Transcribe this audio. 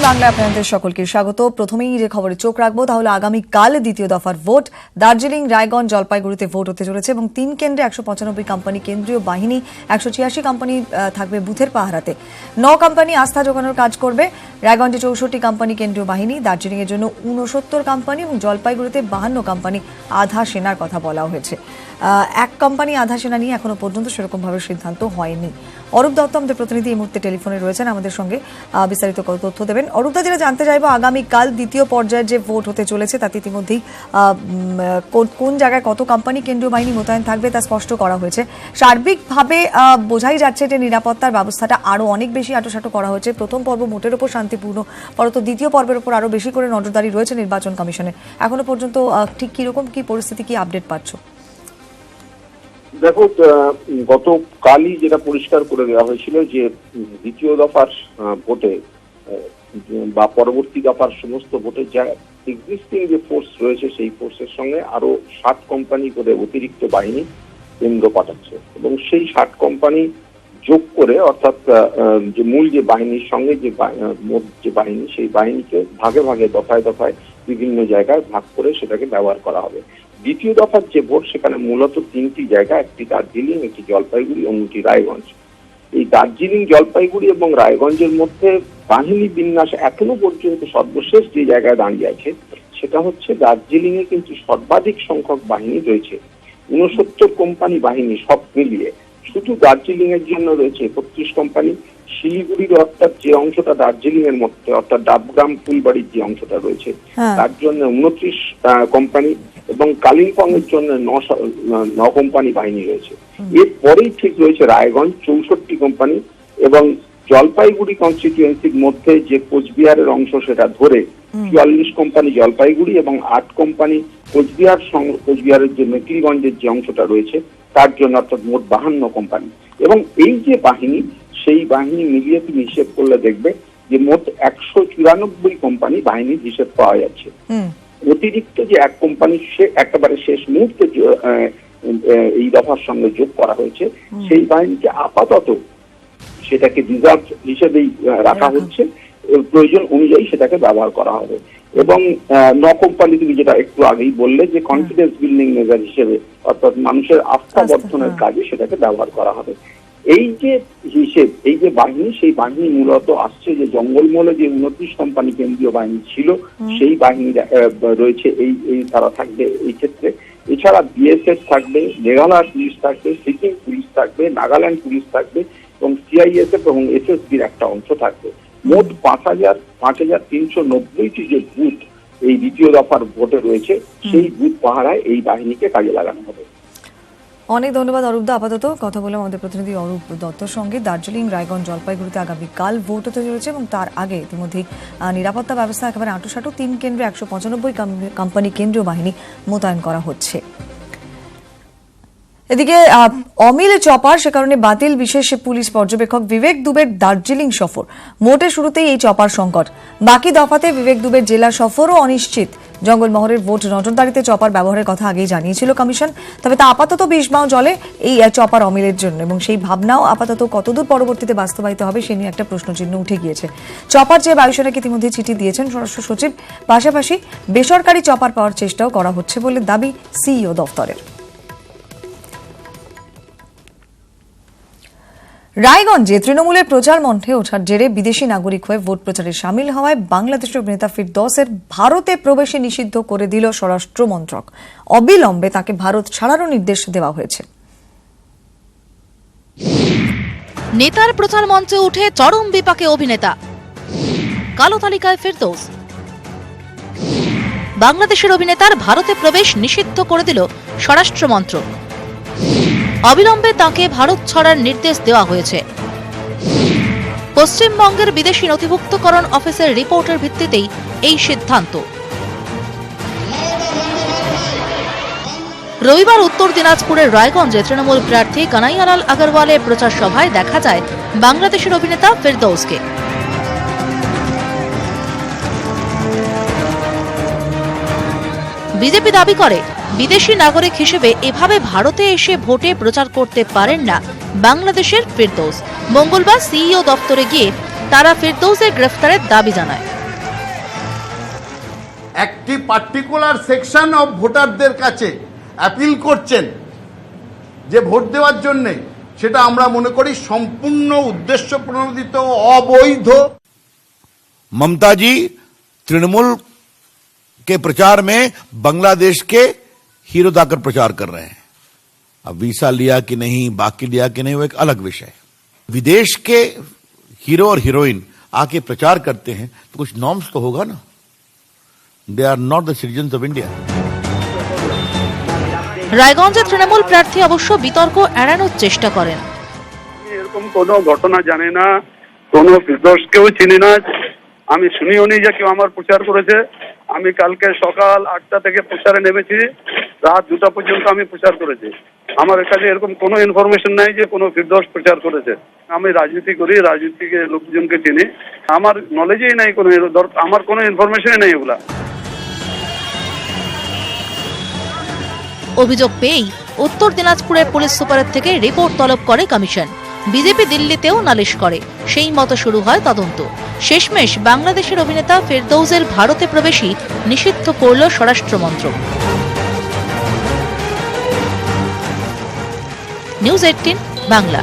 বাংলায় আপনাদের সকলকে স্বাগত। প্রথমেই যে খবরে চোখ রাখবো তাহলে আগামীকাল দ্বিতীয় দফার ভোট। দার্জিলিং, রায়গঞ্জ, জলপাইগুড়িতে ভোট হতে চলেছে এবং 3 কেন্দ্রে 195 কোম্পানি কেন্দ্রীয় বাহিনী, 186 কোম্পানি থাকবে বুথের পাহারাতে। 9 কোম্পানি আস্থা জোগানোর কাজ করবে। রায়গঞ্জে 64 কোম্পানি কেন্দ্রীয় বাহিনী, দার্জিলিং এর জন্য 69 কোম্পানি এবং জলপাইগুড়িতে 52 কোম্পানি আধা সেনার কথা বলা হয়েছে। 1 কোম্পানি আধা সেনা নিয়ে এখনো পর্যন্ত সেরকমভাবে সিদ্ধান্ত হয়নি। অরূপ দত্ত আমাদের প্রতিনিধি এই মুহূর্তে টেলিফোনে রয়েছেন, আমাদের সঙ্গে বিস্তারিত তথ্য দেবেন। অরূপদা, যেটা জানতে চাইবো আগামীকাল দ্বিতীয় পর্যায়ের যে ভোট হতে চলেছে তাতে ইতিমধ্যেই কোন জায়গায় কত কোম্পানি কেন্দ্রীয় বাহিনী মোতায়েন থাকবে তা স্পষ্ট করা হয়েছে। সার্বিকভাবে বোঝাই যাচ্ছে যে নিরাপত্তার ব্যবস্থাটা আরো অনেক বেশি আঁটোসাঁটো করা হয়েছে। প্রথম পর্ব মোটের ওপর শান্তিপূর্ণ, পরন্ত দ্বিতীয় পর্বের উপর আরো বেশি করে নজরদারি রয়েছে নির্বাচন কমিশনের। এখনো পর্যন্ত ঠিক কিরকম কি পরিস্থিতি, কি আপডেট পাচ্ছ? দেখো, গতকালই যেটা পরিষ্কার করে দেওয়া হয়েছিল যে দ্বিতীয় দফার ভোটে বা পরবর্তী দফার সমস্ত ভোটে যা এক্সিস্টিং যে ফোর্স রয়েছে সেই ফোর্সের সঙ্গে আরো 7 কোম্পানি করে অতিরিক্ত বাহিনী কেন্দ্র পাঠাচ্ছে এবং সেই 7 কোম্পানি যোগ করে, অর্থাৎ যে মূল যে বাহিনীর সঙ্গে যে বাহিনী, সেই বাহিনীকে ভাগে ভাগে দফায় দফায় বিভিন্ন জায়গায় ভাগ করে সেটাকে ব্যবহার করা হবে। দ্বিতীয় দফার যে ভোট সেখানে মূলত 3টি জায়গা, একটি দার্জিলিং, একটি জলপাইগুড়ি, অন্যটি রায়গঞ্জ। এই দার্জিলিং, জলপাইগুড়ি এবং রায়গঞ্জের মধ্যে বাহিনী বিন্যাস এখনো পর্যন্ত সর্বশেষ যে জায়গায় দাঁড়িয়ে আছে সেটা হচ্ছে দার্জিলিং এ কিন্তু সর্বাধিক সংখ্যক বাহিনী রয়েছে, 69 কোম্পানি বাহিনী সব মিলিয়ে। শুধু দার্জিলিং এর জন্য রয়েছে 31 কোম্পানি। শিলিগুড়ির অর্থাৎ যে অংশটা দার্জিলিং এর মধ্যে, অর্থাৎ ডাবগ্রাম, ফুলবাড়ির যে অংশটা রয়েছে তার জন্য 29 কোম্পানি এবং কালিম্পং এর জন্য 9 কোম্পানি বাহিনী রয়েছে। এরপরেই ঠিক রয়েছে রায়গঞ্জ, 64 কোম্পানি, এবং জলপাইগুড়ি কনস্টিটিউয়েন্সির মধ্যে যে কোচবিহারের অংশ সেটা ধরে 44 কোম্পানি জলপাইগুড়ি এবং 8 কোম্পানি কোচবিহারের যে মেকিলগঞ্জের যে অংশটা রয়েছে তার জন্য, অর্থাৎ মোট 52 কোম্পানি। এবং এই যে বাহিনী, সেই বাহিনী মিলিয়ে তুমি হিসেব করলে দেখবে যে মোট 194 কোম্পানি বাহিনীর হিসেব পাওয়া যাচ্ছে। অতিরিক্ত যে 1 কোম্পানি সে একেবারে শেষ মুহূর্তে এই দফার সঙ্গে যোগ করা হয়েছে, সেই বাহিনীকে আপাতত সেটাকে রিজার্ভ হিসেবেই রাখা হচ্ছে, প্রয়োজন অনুযায়ী সেটাকে ব্যবহার করা হবে। এবং 9 কোম্পানি, তুমি যেটা একটু আগেই বললে যে কনফিডেন্স বিল্ডিং মেজার হিসেবে, অর্থাৎ মানুষের আস্থা বর্ধনের কাজে সেটাকে ব্যবহার করা হবে। এই যে হিসেব, এই যে বাহিনী, সেই বাহিনী মূলত আসছে যে জঙ্গলমহলে যে 29 কোম্পানি কেন্দ্রীয় বাহিনী ছিল সেই বাহিনী রয়েছে, এই তারা থাকবে এই ক্ষেত্রে। এছাড়া বিএসএফ থাকবে, মেঘালয় পুলিশ থাকবে, সিকিম পুলিশ থাকবে, নাগাল্যান্ড পুলিশ থাকবে এবং সিআইএসএফ এবং এসএসবির একটা অংশ থাকবে। মোট 5390টি যে বুথ এই দ্বিতীয় দফার ভোটে রয়েছে, সেই বুথ পাহারায় এই বাহিনীকে কাজে লাগানো হবে। অনেক ধন্যবাদ অরূপদা। আপাতত কথা বললাম আমাদের প্রতিনিধি অরূপ দত্তর সঙ্গে। দার্জিলিং, রায়গঞ্জ, জলপাইগুড়িতে আগামীকাল ভোট হতে চলেছে এবং তার আগে ইতিমধ্যেই নিরাপত্তা ব্যবস্থা একেবারে আঁটোসাঁটো। 3 কেন্দ্রে 195 কোম্পানি কেন্দ্রীয় বাহিনী মোতায়েন করা হচ্ছে। এদিকে অমিল চপার, সে কারণে বাতিল বিশেষ পুলিশ পর্যবেক্ষক বিবেক দুবের দার্জিলিং সফর। মোটে শুরুতেই এই চপার সংকট, বাকি দফাতে বিবেক দুবের জেলা সফরও অনিশ্চিত। জঙ্গলমহলের ভোট নজরদারিতে চপার ব্যবহারের কথা আগেই জানিয়েছিল কমিশন, তবে তা আপাতত বিষবাও জলে এই চপার অমিলের জন্য এবং সেই ভাবনাও আপাতত কতদূর পরবর্তীতে বাস্তবায়িত হবে সে নিয়ে একটা প্রশ্নচিহ্ন উঠে গিয়েছে। চপার চেয়ে বায়ুসেনাকে ইতিমধ্যে চিঠি দিয়েছেন স্বরাষ্ট্র সচিব, পাশাপাশি বেসরকারি চপার পাওয়ার চেষ্টাও করা হচ্ছে বলে দাবি সিইও দফতরের। রায়গঞ্জে তৃণমূলের প্রচার মঞ্চে ওঠার জেরে বিদেশি নাগরিক হয়ে ভোট প্রচারে সামিল হওয়ায় বাংলাদেশের অভিনেতা ফিরদৌসের ভারতে প্রবেশে নিষিদ্ধ করে দিল স্বরাষ্ট্র মন্ত্রক। অবিলম্বে তাকে ভারত ছাড়ারও নির্দেশ দেওয়া হয়েছে। নেতার প্রচার মঞ্চে উঠে চরম বিপাকে অভিনেতা, কালো তালিকায় ফিরদৌস। বাংলাদেশের অভিনেতার ভারতে প্রবেশ নিষিদ্ধ করে দিল স্বরাষ্ট্র মন্ত্রক। অবিলম্বে তাকে ভারত ছাড়ার নির্দেশ দেওয়া হয়েছে। পশ্চিমবঙ্গের বিদেশি নথিভুক্তকরণ অফিসের রিপোর্টের ভিত্তিতেই এই সিদ্ধান্ত। রবিবার উত্তর দিনাজপুরের রায়গঞ্জে তৃণমূল প্রার্থী কানাইয়ালাল আগরওয়ালের প্রচার সভায় দেখা যায় বাংলাদেশের অভিনেতা ফিরদৌসকে। বিজেপি দাবি করে বিদেশি নাগরিক হিসেবে এভাবে ভারতে এসে ভোটে প্রচার করতে পারেন না বাংলাদেশের ফিরদৌস। মঙ্গলবার সিইও দপ্তরে গিয়ে তারা ফিরদৌসের গ্রেফতারের দাবি জানায়। একটি পার্টিকুলার সেকশন অফ ভোটারদের কাছে অ্যাপিল করছেন যে ভোট দেওয়ার জন্যে, সেটা আমরা মনে করি সম্পূর্ণ উদ্দেশ্য প্রণোদিত, অবৈধ। ममता जी तृणमूल के प्रचार में बांग्लादेश के हीरो दाकर प्रचार कर रहे हैं। अब वीसा लिया कि नहीं, बाकी लिया कि नहीं, वो एक अलग विषय है। विदेश के हीरो और हीरोइन आके प्रचार करते हैं तो कुछ नॉर्म्स तो होगा ना। They are not the citizens of India. রায়গঞ্জে তৃণমূল প্রার্থী অবশ্য বিতর্ক এড়ানোর চেষ্টা করেন। এরকম কোনো ঘটনা জানি না, কোনো ফিরদৌসকেও চিনি না, আমি শুনিও নি যে কেউ আমার প্রচার করেছে। আমি কালকে সকাল 8টা থেকে প্রচারে নেমেছি, রাত 2টা পর্যন্ত আমি প্রচার করেছি। আমার কাছে এরকম কোনো ইনফরমেশন নাই যে কোনো ফিরদৌস প্রচার করেছে। আমি রাজনীতি করি, রাজনীতিকে লোকজনকে চিনি, আমার নলেজেই নাই, কোনো আমার কোনো ইনফরমেশনই নেই এগুলা। অভিযোগ পেয়েই উত্তর দিনাজপুরের পুলিশ সুপারের থেকে রিপোর্ট তলব করে কমিশন। বিজেপি দিল্লিতেও নালিশ করে, সেই মতো শুরু হয় তদন্ত। শেষমেশ বাংলাদেশের অভিনেতা ফেরদৌসের ভারতে প্রবেশই নিষিদ্ধ করল স্বরাষ্ট্র মন্ত্রক। নিউজ 18 বাংলা।